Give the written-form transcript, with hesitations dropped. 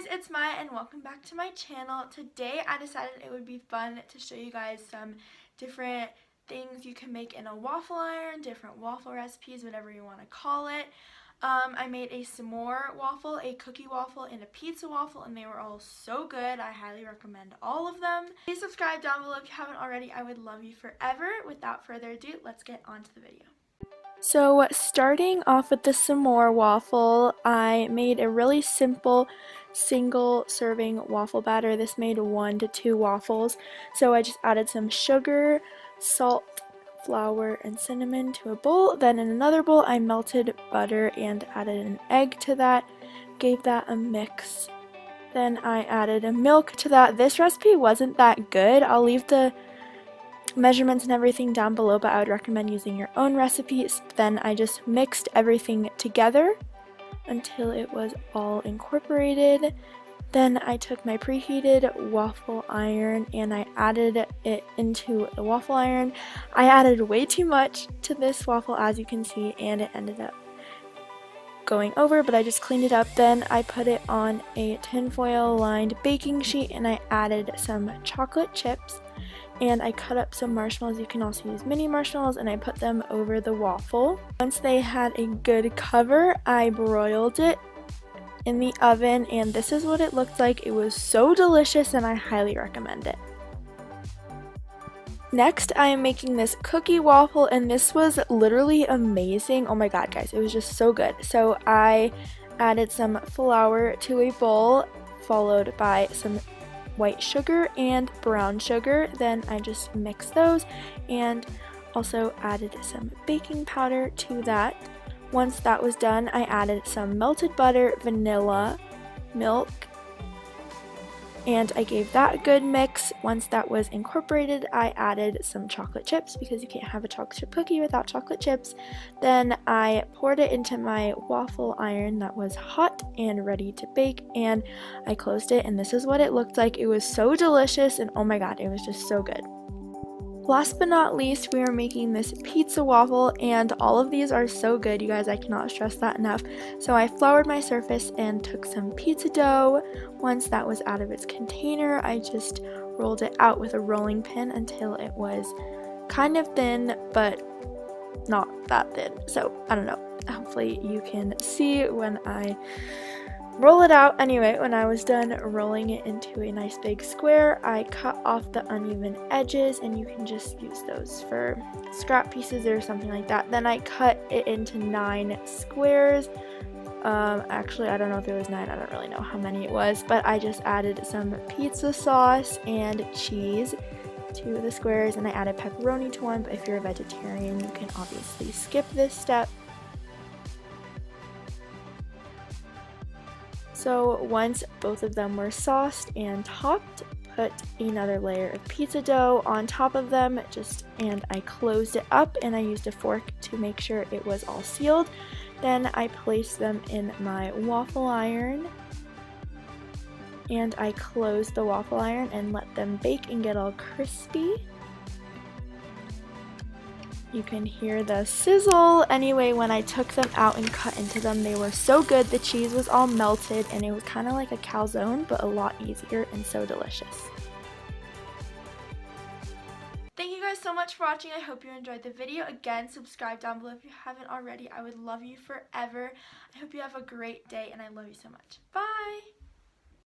guys, it's Maya and welcome back to my channel. Today I decided it would be fun to show you guys some different things you can make in a waffle iron, different waffle recipes, whatever you want to call it. I made a s'more waffle, a cookie waffle, and a pizza waffle, and they were all so good. I highly recommend all of them. Please subscribe down below if you haven't already. I would love you forever. Without further ado, let's get on to the video. So starting off with the s'more waffle, I made a really simple single serving waffle batter. This made 1 to 2 waffles. So I just added some sugar, salt, flour, and cinnamon to a bowl. Then in another bowl I melted butter and added an egg to that, gave that a mix. Then I added a milk to that. This recipe wasn't that good. I'll leave the measurements and everything down below, but I would recommend using your own recipes. Then I just mixed everything together until it was all incorporated. Then I took my preheated waffle iron and I added it into the waffle iron. I added way too much to this waffle, as you can see, and it ended up going over, but I just cleaned it up. Then I put it on a tinfoil lined baking sheet and I added some chocolate chips. And I cut up some marshmallows. You can also use mini marshmallows, and I put them over the waffle. Once they had a good cover, I broiled it in the oven, and this is what it looked like. It was so delicious, and I highly recommend it. Next, I am making this cookie waffle, and this was literally amazing. Oh my god, guys, it was just so good. So I added some flour to a bowl, followed by some white sugar and brown sugar. Then I just mixed those and also added some baking powder to that. Once that was done, I added some melted butter, vanilla, milk, and I gave that a good mix. Once that was incorporated, I added some chocolate chips because you can't have a chocolate chip cookie without chocolate chips. Then I poured it into my waffle iron that was hot and ready to bake, and I closed it, and this is what it looked like. It was so delicious, and oh my god, it was just so good. Last but not least, we are making this pizza waffle, and all of these are so good, you guys. I cannot stress that enough. So I floured my surface and took some pizza dough. Once that was out of its container, I just rolled it out with a rolling pin until it was kind of thin, but not that thin. So I don't know. Hopefully you can see when I roll it out. Anyway, when I was done rolling it into a nice big square, I cut off the uneven edges, and you can just use those for scrap pieces or something like that. Then I cut it into 9 squares. Actually, I don't know if it was 9, I don't really know how many it was, but I just added some pizza sauce and cheese to the squares, and I added pepperoni to one, but if you're a vegetarian, you can obviously skip this step. So once both of them were sauced and topped, put another layer of pizza dough on top of them, and I closed it up, and I used a fork to make sure it was all sealed. Then I placed them in my waffle iron, and I closed the waffle iron and let them bake and get all crispy. You can hear the sizzle. Anyway, when I took them out and cut into them, they were so good. The cheese was all melted, and it was kind of like a calzone, but a lot easier and so delicious. Thank you guys so much for watching. I hope you enjoyed the video. Again, subscribe down below if you haven't already. I would love you forever. I hope you have a great day, and I love you so much. Bye!